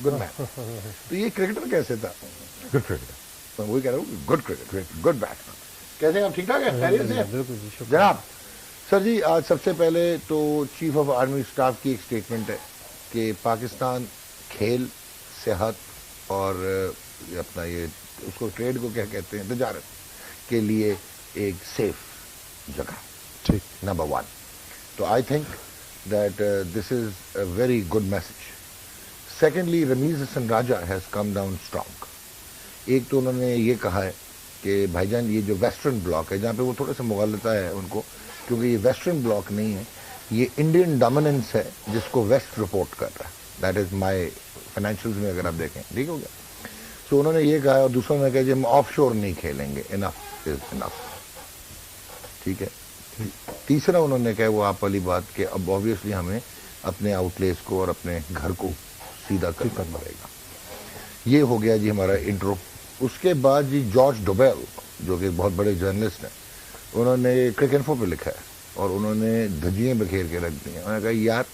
Good man. तो ये cricketer कैसे था? Good cricketer. मैं वही कह रहा हूँ, गुड क्रिकेटर, गुड बैट्समैन। कैसे हैं आप? ठीक ठाक है? खैरियत से? बिल्कुल जी, शुक्रिया जनाब, सर जी, आज सबसे पहले तो चीफ ऑफ आर्मी स्टाफ की एक स्टेटमेंट है कि पाकिस्तान खेल, सेहत और अपना ये उसको ट्रेड को क्या कहते हैं, तजारत के लिए एक सेफ जगह, ठीक। Number one. तो I think that this is a very good message. Secondly, Ramiz Hasan Raja has come down strong. एक तो उन्होंने ये कहा है कि भाईजान ये जो वेस्टर्न ब्लॉक है, जहाँ पे वो थोड़ा सा मुगालता है उनको, क्योंकि ये वेस्टर्न ब्लॉक नहीं है, ये इंडियन डोमिनेंस है जिसको वेस्ट रिपोर्ट कर रहा है। दैट इज माय फाइनेंशियल्स में अगर आप देखें, ठीक हो गया। तो उन्होंने ये कहा, और दूसरा ने कहा कि हम ऑफ शोर नहीं खेलेंगे, इनफ इज इनफ, ठीक है। तीसरा उन्होंने कहा वो आप वाली बात कि अब ऑब्वियसली हमें अपने आउटलेस को और अपने घर को सीधा करना पड़ेगा। ये हो गया जी हमारा इंट्रो। उसके बाद जी जॉर्ज डोबेल, जो कि बहुत बड़े जर्नलिस्ट हैं, उन्होंने क्रिकेट पे लिखा है और उन्होंने धज्जियाँ बखेर के रख दी हैं। उन्होंने कहा यार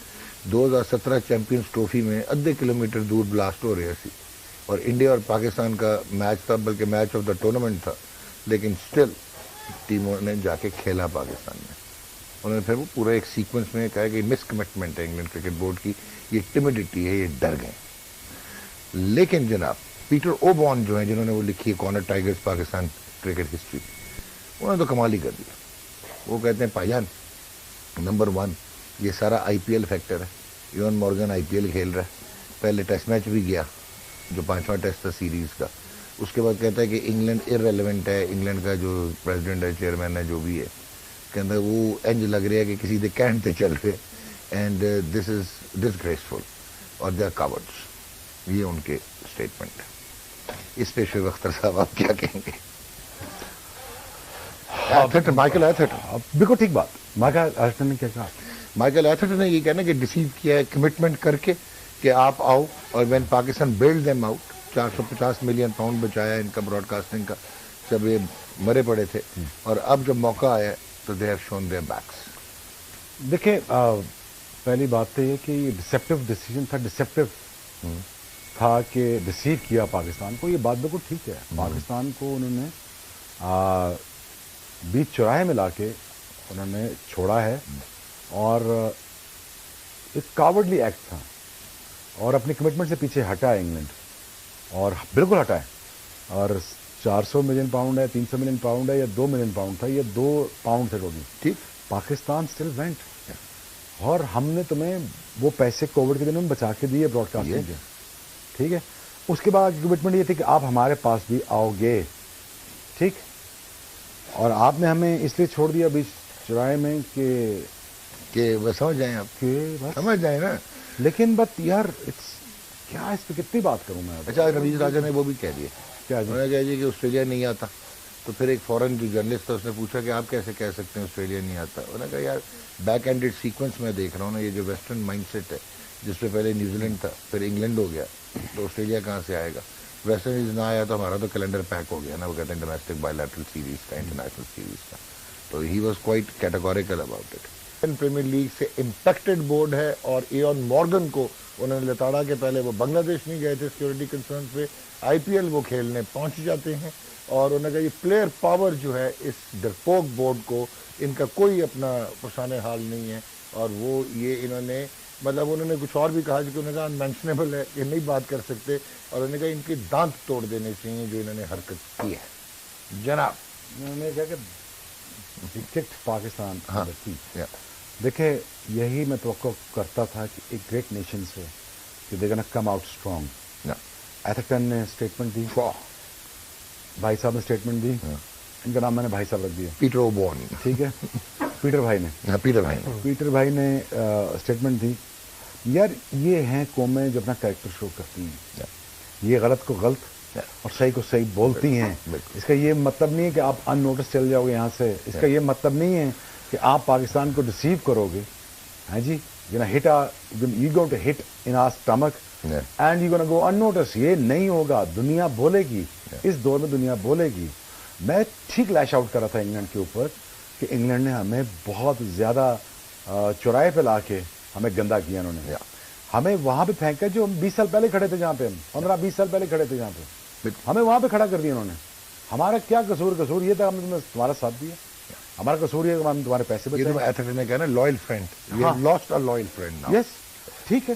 2017 चैंपियंस ट्रॉफी में आधे किलोमीटर दूर ब्लास्ट हो रही थी और इंडिया और पाकिस्तान का मैच था, बल्कि मैच ऑफ द टूर्नामेंट था, लेकिन स्टिल टीमों ने जाके खेला पाकिस्तान में। उन्होंने फिर वो पूरा एक सीक्वेंस में कहा कि मिसकमिटमेंट है इंग्लैंड क्रिकेट बोर्ड की, ये टिमिडिटी है, ये डर गए। लेकिन जनाब पीटर ओबॉर्न जो है, जिन्होंने वो लिखी है corner tigers Pakistan cricket history, उन्होंने तो कमाल ही कर दिया। वो कहते हैं भाईजान, नंबर वन, ये सारा आईपीएल फैक्टर है। इवन मॉर्गन आईपीएल खेल रहा है, पहले टेस्ट मैच भी गया जो 5वां टेस्ट था सीरीज़ का। उसके बाद कहता है कि इंग्लैंड इररेलेवेंट है, इंग्लैंड का जो प्रेसिडेंट है, चेयरमैन है, जो भी है, कहता है वो इंज लग रहा है कि किसी दे कैंट पे चल रहे, एंड दिस इज डिसग्रेसफुल और दे आर कवर्ड्स। ये उनके स्टेटमेंट है। इस पे शुएब अख्तर साहब आप क्या कहेंगे? माइकल एथर्टन, बिल्कुल ठीक बात। माइकल एथर्टन ने क्या कहा? माइकल एथर्टन ने ये कहना कि डिसीव किया है कमिटमेंट करके कि आप आओ, और when Pakistan build them out, 450 million pound बचाया इनका ब्रॉडकास्टिंग का, जब ये मरे पड़े थे, और अब जब मौका आया तो they have shown their backs. देखिए, पहली बात तो ये कि ये डिसेप्टिव डिसीजन था, डिसेप्टिव था कि डिसीव किया पाकिस्तान को। ये बात बिल्कुल ठीक है। पाकिस्तान को उन्होंने बीच चौराहे में लाके उन्होंने छोड़ा है, और एक कावर्डली एक्ट था, और अपनी कमिटमेंट से पीछे हटा है इंग्लैंड, और बिल्कुल हटा है। और 400 मिलियन पाउंड है, 300 मिलियन पाउंड है, या 2 मिलियन पाउंड था, ये 2 पाउंड थे टोटल, ठीक। पाकिस्तान स्टिल वेंट, और हमने तुम्हें वो पैसे कोविड के दिनों में बचा के दिए ब्रॉडकास्टिंग के, ठीक है। उसके बाद कमिटमेंट ये थी कि आप हमारे पास भी आओगे, ठीक, और आपने हमें इसलिए छोड़ दिया बीच चौराहे में कि बस समझ जाए आप, बस समझ जाए ना। लेकिन बट यार, इट्स क्या, इस पर कितनी बात करूं मैं? अच्छा, रमीज राजा ने वो भी कह दिया, क्या उन्होंने कहा जी कि ऑस्ट्रेलिया नहीं आता। तो फिर एक फॉरेन जो जर्नलिस्ट था उसने पूछा कि आप कैसे कह सकते हैं ऑस्ट्रेलिया नहीं आता? उन्होंने कहा यार बैक एंडेड सीक्वेंस में देख रहा हूँ ना, ये जो वेस्टर्न माइंडसेट है, जिसमें पहले न्यूजीलैंड था, फिर इंग्लैंड हो गया, तो ऑस्ट्रेलिया कहाँ से आएगा? वेस्ट इंडीज ना आया तो हमारा तो कैलेंडर पैक हो गया ना, वो कहते हैं डोमेस्टिक बायलैटरल सीरीज का, इंटरनेशनल सीरीज का। तो he was quite categorical about it. Premier league से इम्पैक्टेड बोर्ड है, और एन मॉर्गन को उन्होंने लताड़ा के पहले वो बांग्लादेश नहीं गए थे सिक्योरिटी कंसर्न पे, आईपीएल वो खेलने पहुंच जाते हैं, और उन्होंने कहा ये प्लेयर पावर जो है इस डरपोक बोर्ड को, इनका कोई अपना पुरसाने हाल नहीं है, और वो ये इन्होंने मतलब उन्होंने कुछ और भी कहा कि उन्होंने कहा अनमेंशनेबल है, ये नहीं बात कर सकते, और उन्होंने कहा इनके दांत तोड़ देने चाहिए जो इन्होंने हरकत की है। जनाब उन्होंने क्या कि डिक्टेट पाकिस्तान। हाँ, देखिए, यही मैं तवक्को करता था कि एक ग्रेट नेशन से कि they gonna come out strong. Atherton ने स्टेटमेंट दी, भाई साहब ने स्टेटमेंट दी, इनका नाम मैंने भाई साहब रख दिया, पीटर ओबॉर्न, ठीक है, पीटर भाई ने, पीटर भाई ने स्टेटमेंट दी। यार ये हैं कौमें जो अपना कैरेक्टर शो करती हैं, ये गलत को गलत और सही को सही बोलती हैं। इसका ये मतलब नहीं है कि आप अननोटिस चल जाओगे यहाँ से, इसका ये मतलब नहीं है कि आप पाकिस्तान को डिसीव करोगे, हैं जी, you going to hit in our stomach and you gonna go unnoticed. ये नहीं होगा, दुनिया बोलेगी, इस दौर में दुनिया बोलेगी। मैं ठीक लैश आउट कर रहा था इंग्लैंड के ऊपर कि इंग्लैंड ने हमें बहुत ज़्यादा चौराहे पे ला के हमें गंदा किया उन्होंने। हमें वहां पे फेंका जो हम 20 साल पहले खड़े थे, जहां पे हम 15-20 साल पहले खड़े थे, जहां पे हमें वहां पे खड़ा कर दिया उन्होंने। हमारा क्या कसूर? कसूर ये था हमने तुम्हारा साथ दिया, हमारा कसूर ये हम तुम्हारे पैसे बचाए। ये तो एथलीट ने कहा ना, loyal friend, we have lost a loyal friend now. Yes, ठीक है,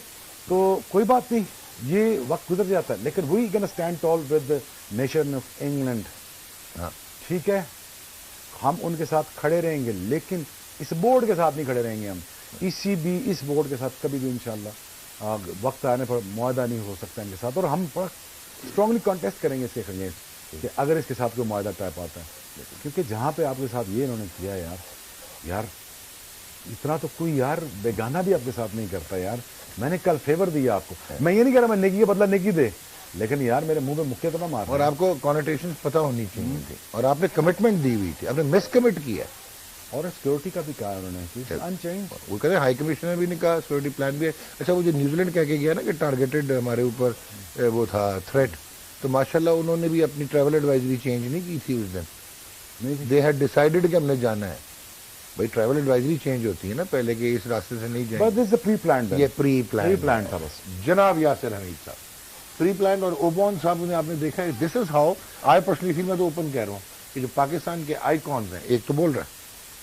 तो कोई बात नहीं, ये वक्त गुजर जाता है, लेकिन we can stand tall with nation of England. ठीक है, हम उनके साथ खड़े रहेंगे, लेकिन इस बोर्ड के साथ नहीं खड़े रहेंगे हम। ECB इस बोर्ड के साथ कभी भी इंशाल्लाह वक्त आने पर मुआहदा नहीं हो सकता इनके साथ, और हम बड़ा स्ट्रांगली कॉन्टेस्ट करेंगे इसके अगेंस्ट कि अगर इसके साथ कोई मुआहदा तय पाता है, क्योंकि जहां पे आपके साथ ये इन्होंने किया यार इतना तो कोई यार बेगाना भी आपके साथ नहीं करता यार। मैंने कल फेवर दिया आपको, मैं ये नहीं कह रहा मैं नेकी का बदला नेकी दे, लेकिन यार मेरे मुंह पे मुक्के तो ना मार। और आपको कॉनोटेशन पता होनी चाहिए थी, और आपने कमिटमेंट दी हुई थी, आपने मिस कमिट किया। और सिक्योरिटी का भी कहा उन्होंने, अनचेंज। वो कहते हाई कमिश्नर भी ने कहा, सिक्योरिटी प्लान भी है। अच्छा, वो जो न्यूजीलैंड कह के गया ना कि टारगेटेड हमारे ऊपर वो था थ्रेट, तो माशाल्लाह उन्होंने भी अपनी ट्रैवल एडवाइजरी चेंज नहीं की थी उस दिन। दे हैड डिसाइडेड कि हमने जाना है। भाई ट्रैवल एडवाइजरी चेंज होती है ना पहले के, इस रास्ते से नहीं जाएंगे। But this is pre planned, ये प्री प्लान था बस। जनाब यासिर हमीद साहब, प्री प्लान। और ओबॉन साहब ने आपने देखा है, this is how I personally feel. मैं तो ओपन कह रहा हूँ कि जो पाकिस्तान के आइकॉन्स हैं, एक तो बोल रहा है,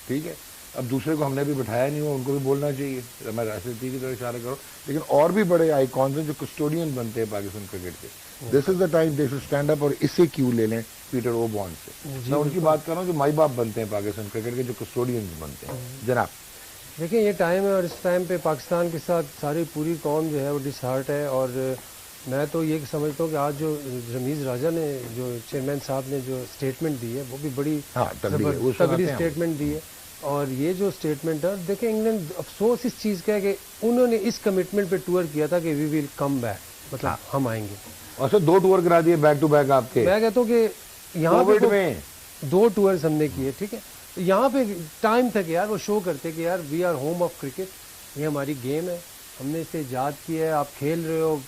ठीक है, अब दूसरे को हमने भी बिठाया नहीं हुआ, उनको भी बोलना चाहिए। मैं राष्ट्रपति की तरह इशारा करो, लेकिन और भी बड़े आइकॉन्स हैं जो कस्टोडियन बनते हैं पाकिस्तान क्रिकेट के। This is the time they should stand up, और इससे क्यों ले लें पीटर ओबॉन से। मैं उनकी बात कर रहा हूँ जो माई बाप बनते हैं पाकिस्तान क्रिकेट के, जो कस्टोडियंस बनते हैं। जनाब देखिए, ये टाइम है, और इस टाइम पे पाकिस्तान के साथ सारी पूरी कौम जो है वो डिसहार्ट है। और मैं तो ये समझता हूँ कि आज जो रमीज़ राजा ने, जो चेयरमैन साहब ने जो स्टेटमेंट दी है, वो भी बड़ी तगड़ी स्टेटमेंट दी है। और ये जो स्टेटमेंट है, देखिए इंग्लैंड अफसोस इस चीज़ का है कि उन्होंने इस कमिटमेंट पे टूर किया था कि वी विल कम बैक, मतलब हम आएंगे, और सर 2 टूर करा दिए बैक टू बैक आपके। मैं कहता हूँ कि यहाँ पे 2 टूर्स हमने किए, ठीक है, यहाँ पे टाइम था कि यार वो शो करते कि यार we are home of cricket, ये हमारी गेम है, हमने इसे ईजाद किया है, आप खेल रहे हो।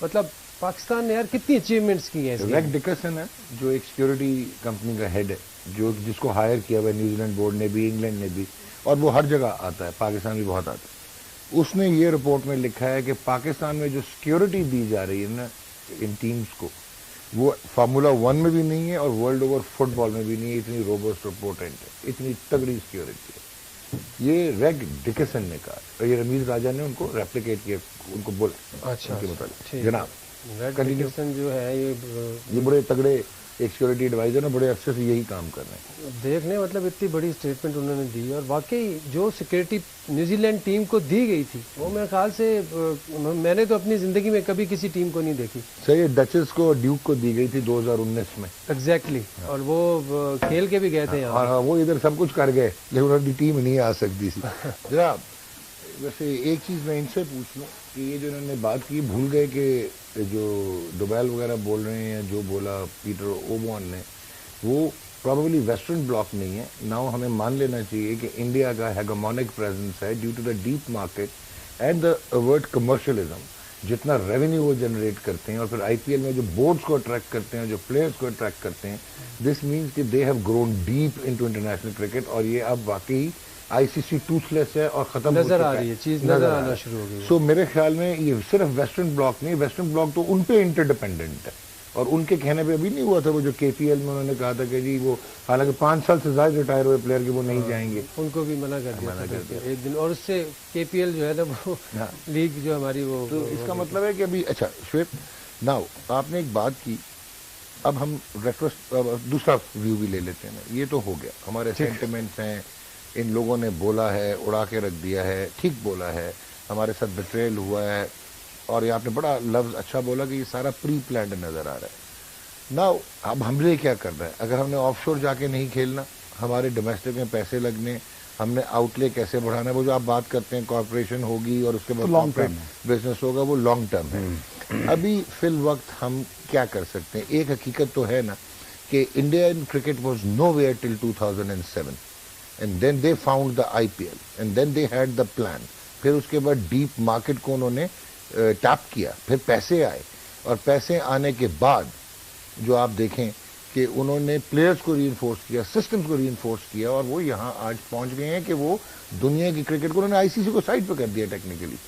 मतलब पाकिस्तान ने यार कितनी अचीवमेंट्स की हैं। रेग डिकसन है जो एक सिक्योरिटी कंपनी का हेड है, जो जिसको हायर किया हुआ है न्यूजीलैंड बोर्ड ने भी, इंग्लैंड ने भी, और वो हर जगह आता है, पाकिस्तान भी बहुत आता है। उसने ये रिपोर्ट में लिखा है कि पाकिस्तान में जो सिक्योरिटी दी जा रही है ना इन टीम्स को, वो फार्मूला 1 में भी नहीं है और वर्ल्ड ओवर फुटबॉल में भी नहीं है। इतनी रोबस्ट और पोटेंट है, इतनी तगड़ी सिक्योरिटी है। ये रेग डिकसन ने कहा, और ये रमीज राजा ने उनको रेप्लिकेट किया, उनको बोला। अच्छा, जनाब रेग डिकसन जो है ये बड़े तगड़े एक सिक्योरिटी एडवाइजर बड़े अच्छे से यही काम कर रहे हैं। देख लें, मतलब इतनी बड़ी स्टेटमेंट उन्होंने दी, और वाकई जो सिक्योरिटी न्यूजीलैंड टीम को दी गई थी वो मेरे ख्याल से मैंने तो अपनी जिंदगी में कभी किसी टीम को नहीं देखी। सर ये डचेस को, ड्यूक को दी गई थी 2019 में। एग्जैक्टली, और वो खेल के भी गए थे यहाँ। हाँ, वो इधर सब कुछ कर गए, लेकिन उनकी टीम नहीं आ सकती थी। जनाब वैसे एक चीज़ मैं इनसे पूछ लूँ कि ये जो इन्होंने बात की, भूल गए कि जो डोबैल वगैरह बोल रहे हैं, जो बोला पीटर ओबॉन ने, वो प्रॉबेबली वेस्टर्न ब्लॉक नहीं है। नाउ हमें मान लेना चाहिए कि इंडिया का हेगेमोनिक प्रेजेंस है due to the deep market and the word commercialism. जितना रेवेन्यू वो जनरेट करते हैं, और फिर IPL में जो बोर्ड्स को अट्रैक्ट करते हैं, जो प्लेयर्स को अट्रैक्ट करते हैं, दिस मीन्स कि they have grown deep into international cricket. और ये अब वाकई ICC टूथलेस है और खत्म नजर आ रही है, चीज नजर आना शुरू हो गई। सो मेरे ख्याल में ये सिर्फ वेस्टर्न ब्लॉक नहीं, वेस्टर्न ब्लॉक तो उन पे इंटरडिपेंडेंट है, और उनके कहने पे अभी नहीं हुआ था वो जो KPL में उन्होंने कहा था कि जी वो, हालांकि 5 साल से ज्यादा रिटायर हुए प्लेयर के वो नहीं जाएंगे, उनको भी मना कर दिया एक दिन। और उससे KPL जो है ना वो लीग जो हमारी वो, तो इसका मतलब है कि अभी, अच्छा श्वेत, नाउ आपने एक बात की, अब हम दूसरा व्यू भी ले लेते हैं। ये तो हो गया, हमारे सेंटिमेंट्स हैं, इन लोगों ने बोला है, उड़ा के रख दिया है, ठीक बोला है, हमारे साथ बिट्रेल हुआ है, और ये आपने बड़ा लफ्ज़ अच्छा बोला कि ये सारा प्री प्लान्ड नज़र आ रहा है। ना अब हमने क्या करना है? अगर हमने ऑफशोर जाके नहीं खेलना, हमारे डोमेस्टिक में पैसे लगने, हमने आउटले कैसे बढ़ाना है, वो जो आप बात करते हैं कॉर्पोरेशन होगी और उसके बाद लॉन्ग टर्म बिजनेस होगा, वो लॉन्ग टर्म है। अभी फिल वक्त हम क्या कर सकते हैं? एक हकीकत तो है ना कि Indian cricket was nowhere till 2007, and then they found the IPL and then they had the plan। फिर उसके बाद डीप मार्केट को उन्होंने टैप किया, फिर पैसे आए, और पैसे आने के बाद जो आप देखें कि उन्होंने प्लेयर्स को रीइंफोर्स किया, सिस्टम्स को रीइंफोर्स किया, और वो यहाँ आज पहुंच गए हैं कि वो दुनिया की क्रिकेट को उन्होंने ICC को साइड पे कर दिया टेक्निकली।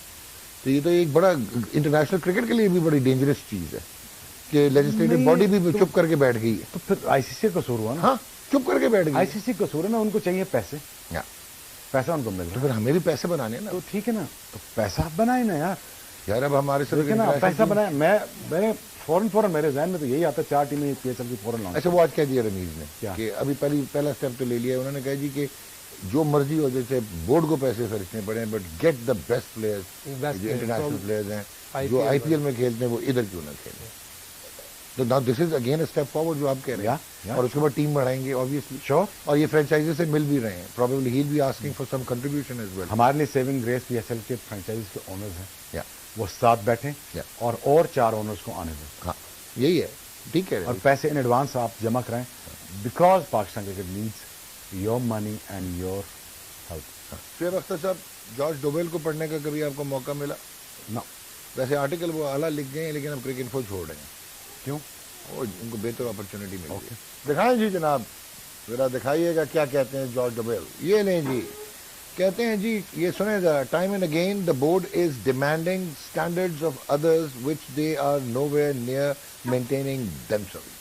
तो ये तो एक बड़ा इंटरनेशनल क्रिकेट के लिए भी बड़ी डेंजरस चीज है कि लेजिस्लेटिव बॉडी भी चुप करके बैठ गई है। तो फिर आईसीसी का कसूर हुआ ना। हाँ, चुप करके बैठ गई। आईसीसी का कसूर है ना, उनको चाहिए पैसे, पैसा उनको मिल रहा है, तो फिर हमें भी पैसे बनाने ना। तो ठीक है ना, तो पैसा बनाए ना यार। अब हमारे से ना पैसा बनाए। मैंने फौरन मेरे जहन में तो यही आता है, 4 टीमें पीएसएल की फौरन लॉन्च। अच्छा, वो आज कह दिया रमीज ने कि अभी पहला स्टेप तो ले लिया उन्होंने, कहा जी कि जो मर्जी हो, जैसे बोर्ड को पैसे खर्चने पड़े, but get the best players, जो इंटरनेशनल प्लेयर्स हैं जो आईपीएल में खेलते हैं, वो इधर क्यों ना खेलें। तो now this is again a step forward जो आप कह रहे हैं। और उसके बाद टीम बढ़ाएंगे ऑब्वियसली। श्योर। और ये फ्रेंचाइजी से मिल भी रहे हैं, probably he will be asking for some contribution as well. हमारे लिए सेविंग ग्रेस पीएसएल के फ्रेंचाइजी के ओनर्स हैं, वो साथ बैठे और 4 ओनर्स को आने दें। हाँ, यही है, ठीक है। और पैसे इन एडवांस आप जमा कराएं, because Pakistan cricket needs your money and your help. Shoaib Akhtar साहब, जॉर्ज डोवेल को पढ़ने का कभी आपको मौका मिला? ना। वैसे आर्टिकल वो आला लिख गए हैं, लेकिन अब क्रिकेट इन्फो छोड़ रहे हैं। क्यों? उनको बेहतर अपॉर्चुनिटी मिली है। दिखाएं जी जनाब, जरा दिखाइएगा क्या कहते हैं जॉर्ज डोवेल। ये लें जी, कहते हैं जी, ये सुने जरा। Time and again the board is demanding standards of others which they are nowhere near maintaining themselves.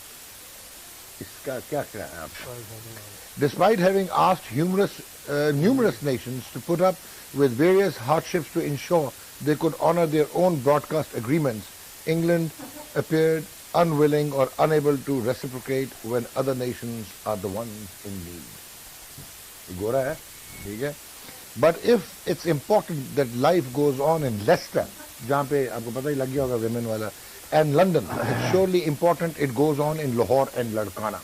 इसका क्या कहना है आपका? Despite having asked numerous nations to put up with various hardships to ensure they could honor their own broadcast agreements, England appeared unwilling or unable to reciprocate when other nations are the ones in need. Gora hai, theek hai. But if it's important that life goes on in Leicester, jahan pe aapko pata hi lag gaya hoga women wala, and London, it's surely important it goes on in Lahore and Ladkana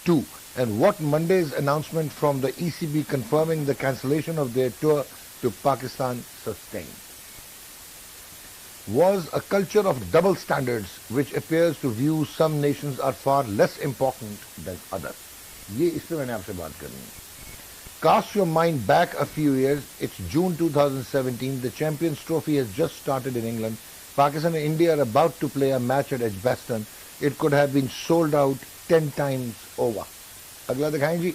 too. And what Monday's announcement from the ECB confirming the cancellation of their tour to Pakistan sustained was a culture of double standards which appears to view some nations are far less important than others. ये इस पे मैंने आपसे बात करनी है। Cast your mind back a few years. It's June 2017. The Champions Trophy has just started in England. Pakistan and India are about to play a match at Edgbaston. It could have been sold out 10 times over. अगला दिखाएं जी।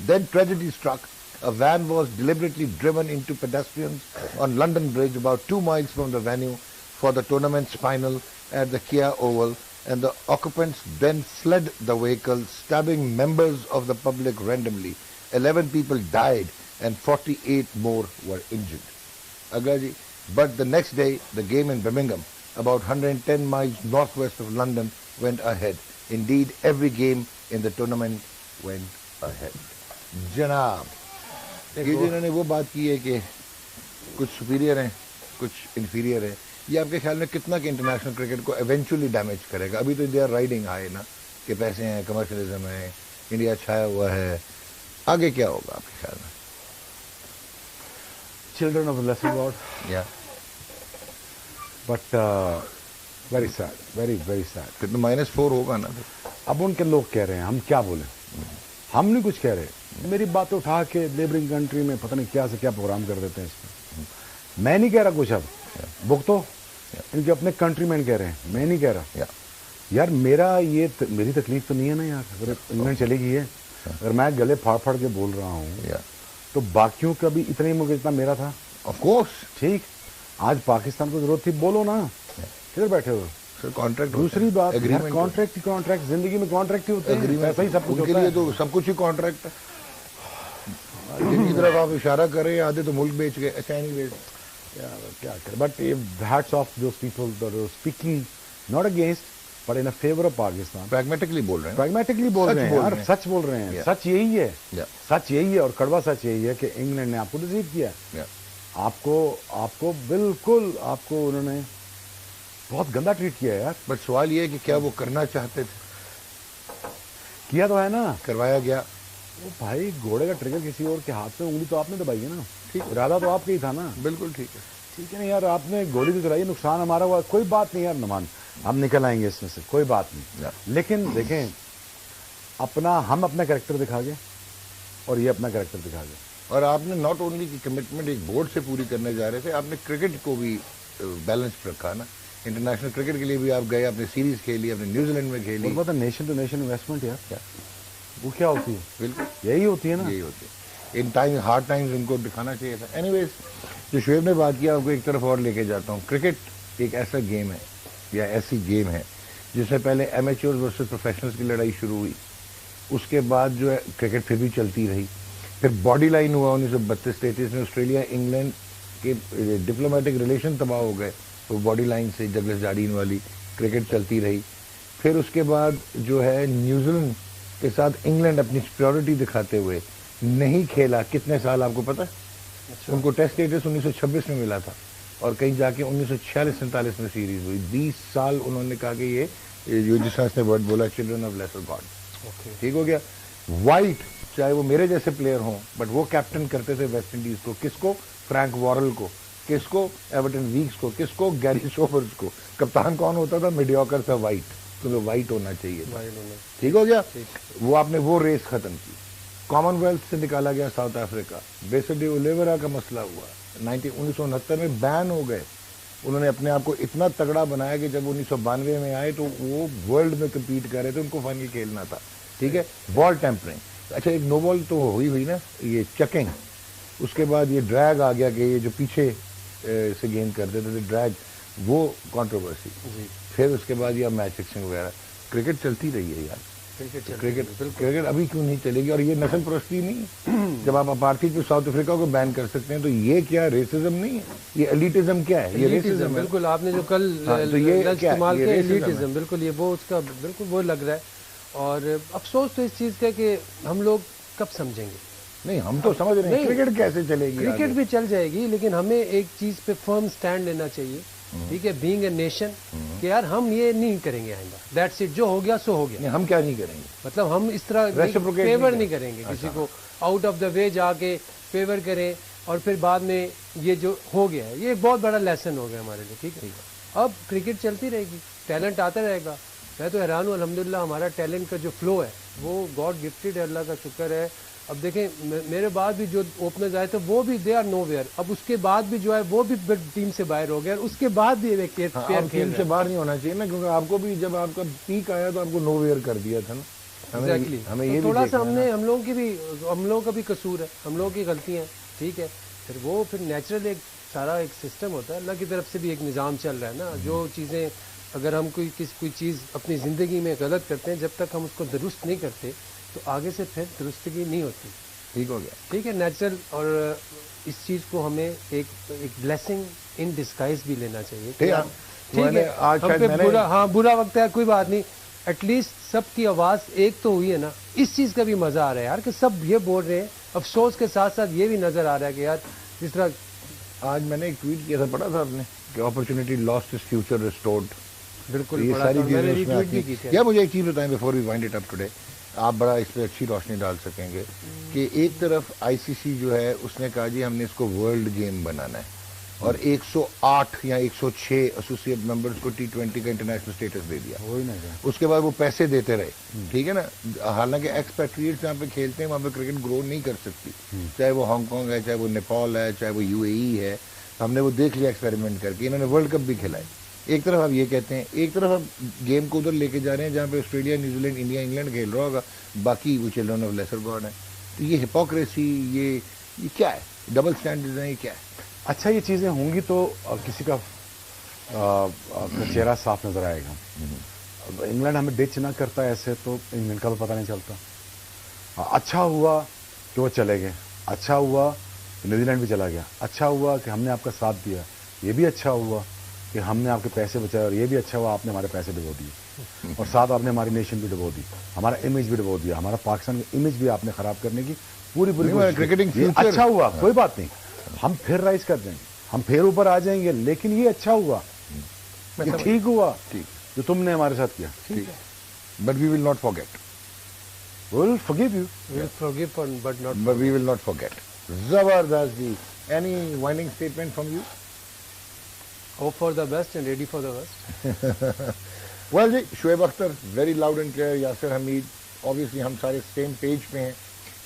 Then tragedy struck. A van was deliberately driven into pedestrians on London Bridge about 2 miles from the venue for the tournament's final at the Kia Oval, and the occupants then fled the vehicle, stabbing members of the public randomly. 11 people died and 48 more were injured. अगला जी। But the next day, the game in Birmingham, about 110 miles northwest of London, went ahead. Indeed, every game in the tournament went ahead. जनाब, ये जिन्होंने वो बात की है कि कुछ सुपीरियर हैं, कुछ इंफीरियर है, ये आपके ख्याल में कितना कि इंटरनेशनल क्रिकेट को एवेंचुअली डैमेज करेगा? अभी तो दे आर राइडिंग हाई ना, कि पैसे हैं, कमर्शलिज्म है, इंडिया छाया हुआ है, आगे क्या होगा आपके ख्याल में? Children of the lesser God. Yeah. But very sad, very very sad. फिर तो -4 होगा ना। अब उनके लोग कह रहे हैं, हम क्या बोले? हम नहीं कुछ कह रहे। मेरी बात उठा के नेबरिंग कंट्री में पता नहीं क्या से क्या प्रोग्राम कर देते हैं इसमें। मैं नहीं कह रहा कुछ, अब बुक तो इनके अपने कंट्रीमैन कह रहे हैं, मैं नहीं कह रहा। यार मेरी तकलीफ तो नहीं है ना यार, अगर इंग्लैंड चली गई है, अगर मैं गले फाड़ फाड़ के बोल रहा हूँ तो बाकियों का भी इतना ही मुझे जितना मेरा था। ऑफ कोर्स, ठीक। आज पाकिस्तान को जरूरत थी, बोलो ना, किधर बैठे हो? कॉन्ट्रैक्ट। दूसरी बात, कॉन्ट्रैक्ट जिंदगी में कॉन्ट्रैक्ट ही होते हैं, ऐसा ही सब कुछ उनके लिए तो सब कुछ ही कॉन्ट्रैक्ट है। जिनकी तरफ आप इशारा कर रहे हैं, आधे तो मुल्क बेच गए। अच्छा, एनीवेज क्या करें, but hats off those people that are speaking not against but in favour of Pakistan. Pragmatically बोल रहे हैं, प्रैग्मेटिकली बोल रहे हैं यार, सच बोल रहे हैं। सच यही है, सच यही है, और कड़वा सच यही है कि इंग्लैंड ने आपको रिसीव किया। आपको बिल्कुल, आपको उन्होंने बहुत गंदा ट्रीट किया यार। बट सवाल ये है कि क्या वो करना चाहते थे? किया तो है ना, करवाया गया। वो भाई घोड़े का ट्रिगर किसी और के हाथ में, उंगली तो आपने दबाई है ना। ठीक, इरादा तो आपका ही था ना। बिल्कुल ठीक है, ठीक है ना यार, आपने गोली तो चलाई, नुकसान हमारा हुआ, कोई बात नहीं यार, नमान हम निकल आएंगे इसमें से, कोई बात नहीं। लेकिन देखें, हम अपना कैरेक्टर दिखा गए और ये अपना कैरेक्टर दिखा गए। और आपने नॉट ओनली की कमिटमेंट एक बोर्ड से पूरी करने जा रहे थे, आपने क्रिकेट को भी बैलेंस रखा ना। इंटरनेशनल क्रिकेट के लिए भी आप गए, आपने सीरीज खेली, आपने न्यूजीलैंड में खेली। वो नेशन टू नेशन इन्वेस्टमेंट यार, क्या वो क्या होती है? बिल्कुल यही होती है ना, यही होती है। इन टाइम हार्ड टाइम्स उनको दिखाना चाहिए था। एनीवेज, जो शुएब ने बात किया, आपको एक तरफ और लेके जाता हूँ। क्रिकेट एक ऐसा गेम है या ऐसी गेम है जिसमें पहले एमेच्योर्स वर्सेस प्रोफेशनल्स की लड़ाई शुरू हुई, उसके बाद जो है क्रिकेट फिर भी चलती रही, फिर बॉडी लाइन हुआ 1932-33 में, ऑस्ट्रेलिया इंग्लैंड के डिप्लोमेटिक रिलेशन तबाह हो गए, तो बॉडी लाइन से डगलस जार्डीन वाली क्रिकेट चलती रही। फिर उसके बाद जो है न्यूजीलैंड के साथ इंग्लैंड अपनी सुपीरियरिटी दिखाते हुए नहीं खेला, कितने साल आपको पता है? अच्छा। उनको टेस्ट स्टेटस 1926 में मिला था और कहीं जाके 1946-47 में सीरीज हुई। 20 साल उन्होंने कहा कि ये जो जिस तरह से वर्ड बोला, चिल्ड्रन ऑफ लेसर गॉड, ठीक हो गया। वाइट चाहे वो मेरे जैसे प्लेयर हों, बट वो कैप्टन करते थे वेस्ट इंडीज को, किसको? फ्रैंक वॉरल को, किसको? एवर्टन वीक्स को, किसको? गैरी सोबर्स को। कप्तान कौन होता था? मीडियोकर था वाइट, तो वाइट होना चाहिए, ठीक हो गया। वो आपने वो रेस खत्म की। कॉमनवेल्थ से निकाला गया साउथ अफ्रीका, बेसिडी ओलिवेरा का मसला हुआ, 1969 में बैन हो गए। उन्होंने अपने आप को इतना तगड़ा बनाया कि जब 1992 में आए तो वो वर्ल्ड में कम्पीट कर रहे थे, उनको फाइनल खेलना था, ठीक है। बॉल टेम्परिंग, अच्छा एक नो बॉल तो हुई ना, ये चकिंग। उसके बाद ये ड्रैग आ गया कि ये जो पीछे से गेंद करते थे ड्रैग, वो कंट्रोवर्सी। फिर उसके बाद ये मैच फिक्सिंग वगैरह। क्रिकेट चलती रही है यार, क्रिकेट अभी क्यों नहीं चलेगी? और ये नस्ल परस्ती नहीं। जब आप अपार्थाइड पे साउथ अफ्रीका को बैन कर सकते हैं तो ये क्या रेसिज्म नहीं है, ये एलिटिज्म क्या है? ये रेसिज्म। बिल्कुल, आपने जो कल तो ये इस्तेमाल किया एलिटिज्म, बिल्कुल ये वो उसका बिल्कुल वो लग रहा है। और अफसोस तो इस चीज का कि हम लोग कब समझेंगे? नहीं, हम तो समझ रहे हैं क्रिकेट कैसे चलेगी। क्रिकेट भी चल जाएगी, लेकिन हमें एक चीज पे फर्म स्टैंड लेना चाहिए, ठीक है, बीइंग ए नेशन, कि यार हम ये नहीं करेंगे आइंदा, दैट्स इट, जो हो गया सो हो गया। हम क्या नहीं करेंगे, मतलब हम इस तरह फेवर नहीं करेंगे किसी को, आउट ऑफ द वे जाके फेवर करें और फिर बाद में ये जो हो गया है, ये एक बहुत बड़ा लेसन हो गया हमारे लिए, ठीक है। अब क्रिकेट चलती रहेगी, टैलेंट आता रहेगा। मैं तो हैरान हूँ, अल्हम्दुलिल्लाह हमारा टैलेंट का जो फ्लो है वो गॉड गिफ्टेड है, अल्लाह का शुक्र है। अब देखें मेरे बाद भी जो ओपनर्स आए थे वो भी दे आर नो वेयर, अब उसके बाद भी जो है वो भी टीम से बाहर हो गया, उसके बाद भी एक टीम से बाहर नहीं होना चाहिए ना, क्योंकि आपको भी जब आपका पीक आया तो आपको नो वेयर कर दिया था ना। एग्जैक्टली, हमें ये थोड़ा सा हम लोगों का भी कसूर है, हम लोगों की गलतियां, ठीक है। फिर वो फिर नेचुरल एक सारा एक सिस्टम होता है, अल्लाह की तरफ से भी एक निज़ाम चल रहा है ना। जो चीज़ें अगर हम कोई चीज़ अपनी ज़िंदगी में गलत करते हैं, जब तक हम उसको दुरुस्त नहीं करते तो आगे से फिर दुरुस्तगी नहीं होती, ठीक हो गया, ठीक है, नेचुरल। और इस चीज़ को हमें एक ब्लेसिंग इन डिस्गाइज भी लेना चाहिए, ठीक है। आज हम पे बुरा वक्त है, कोई बात नहीं, एटलीस्ट सबकी आवाज़ एक तो हुई है ना। इस चीज़ का भी मज़ा आ रहा है यार कि सब ये बोल रहे हैं, अफसोस के साथ साथ ये भी नज़र आ रहा है कि यार जिस तरह आज मैंने एक ट्वीट किया था, पढ़ा था आपने, कि opportunity lost is future restored. बिल्कुल, ये सारी चीजें। या मुझे एक चीज बताएं before we wind it up today, आप बड़ा इस पर अच्छी रोशनी डाल सकेंगे कि एक तरफ आईसीसी जो है उसने कहा जी हमने इसको वर्ल्ड गेम बनाना है और 108 या 106 एसोसिएट मेंबर्स को T20 का इंटरनेशनल स्टेटस दे दिया। वही ना, उसके बाद वो पैसे देते रहे, ठीक है ना। हालांकि एक्सपैट्रिएट्स यहाँ पे खेलते हैं, वहाँ पे क्रिकेट ग्रो नहीं कर सकती, चाहे वो हांगकॉन्ग है, चाहे वो नेपाल है, चाहे वो UAE है। हमने वो देख लिया एक्सपेरिमेंट करके, इन्होंने वर्ल्ड कप भी खिलाए। एक तरफ आप ये कहते हैं, एक तरफ आप गेम को उधर लेके जा रहे हैं जहाँ पे ऑस्ट्रेलिया, न्यूजीलैंड, इंडिया, इंग्लैंड खेल रहा होगा, बाकी वो चिल्ड्रन ऑफ लेसर गॉड है। तो ये हिपोक्रेसी, ये क्या है? डबल स्टैंडर्ड है, ये क्या है? अच्छा, ये चीज़ें होंगी तो किसी का चेहरा साफ नजर आएगा। इंग्लैंड हमें डिच ना करता ऐसे तो इंग्लैंड का भी पता नहीं चलता। अच्छा हुआ कि वो चले गए, अच्छा हुआ कि न्यूजीलैंड भी चला गया, अच्छा हुआ कि हमने आपका साथ दिया, ये भी अच्छा हुआ कि हमने आपके पैसे बचाए, और ये भी अच्छा हुआ आपने हमारे पैसे डुबो दिए, और साथ आपने हमारी नेशन भी डुबो दी, हमारा इमेज भी डुबो दिया, हमारा पाकिस्तान की इमेज भी आपने खराब करने की पूरी क्रिकेटिंग। अच्छा हुआ, कोई बात नहीं, हम फिर राइज कर देंगे, हम फिर ऊपर आ जाएंगे, लेकिन ये अच्छा हुआ, ये ठीक हुआ जो तुमने हमारे साथ किया, ठीक है। But we will not forget, we will forgive you, we will forgive but we will not forget. जबरदस्त जी। Any winding statement from you? Hope for the best and ready for the worst. Well ji, Shoaib Akhtar very loud and clear, Yasir Hamid, obviously हम सारे same page पे हैं।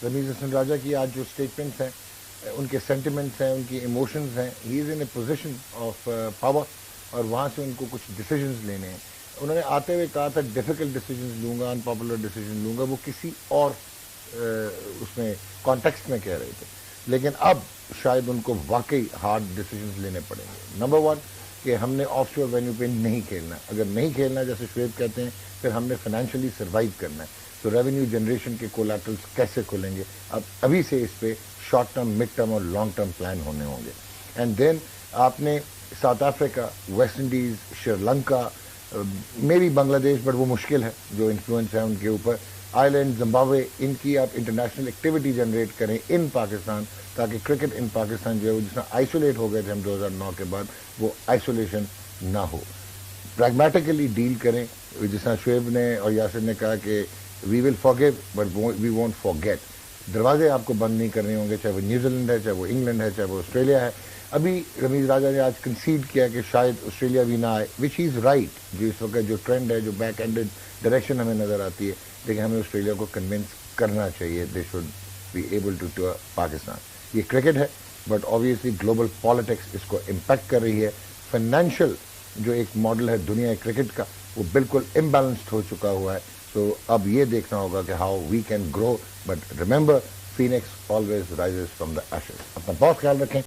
रमीज हसन राजा की आज जो statements हैं, उनके सेंटिमेंट्स हैं, उनकी इमोशंस हैं, he is in A position of power, और वहाँ से उनको कुछ डिसीजंस लेने हैं। उन्होंने आते हुए कहा था डिफ़िकल्ट डिसीजंस लूँगा, अनपॉपुलर डिसीजन लूँगा, वो किसी और उसमें कॉन्टेक्स्ट में कह रहे थे। लेकिन अब शायद उनको वाकई हार्ड डिसीजंस लेने पड़ेंगे। नंबर वन कि हमने ऑफशोर वेन्यू पे नहीं खेलना, अगर नहीं खेलना जैसे शुएब कहते हैं फिर हमने फाइनेंशियली सर्वाइव करना है। तो रेवेन्यू जनरेशन के कोलैटरल्स कैसे खुलेंगे, अब अभी से इस पे शॉर्ट टर्म, मिड टर्म और लॉन्ग टर्म प्लान होने होंगे। एंड देन आपने south Africa, West Indies, Sri Lanka, may be Bangladesh, but वो मुश्किल है जो इन्फ्लुएंस है उनके ऊपर, आइलैंड, जिम्बाब्वे, इनकी आप इंटरनेशनल एक्टिविटी जनरेट करें इन पाकिस्तान, ताकि क्रिकेट इन पाकिस्तान जो है वो जितना आइसोलेट हो गए थे हम 2009 के बाद, वो आइसोलेशन ना हो। प्रैग्मेटिकली डील करें, जिस शुएब ने और यासिर ने कहा कि we will forgive but we won't forget. दरवाजे आपको बंद नहीं करने होंगे, चाहे वो न्यूजीलैंड है, चाहे वो इंग्लैंड है, चाहे वो ऑस्ट्रेलिया है। अभी रमीज राजा ने आज कंसीड किया कि शायद ऑस्ट्रेलिया भी ना आए, विच इज़ राइट। जो इस वक्त जो ट्रेंड है, जो बैक एंडेड डायरेक्शन हमें नज़र आती है, लेकिन हमें ऑस्ट्रेलिया को कन्विंस करना चाहिए, they should be able to tour Pakistan. ये क्रिकेट है, बट ऑब्वियसली ग्लोबल पॉलिटिक्स इसको इम्पैक्ट कर रही है। फाइनेंशियल जो एक मॉडल है दुनिया क्रिकेट का, वो बिल्कुल इम्बैलेंस्ड हो चुका हुआ है। तो अब ये देखना होगा कि how we can grow, but remember, phoenix always rises from the ashes. अपना बहुत ख्याल रखें।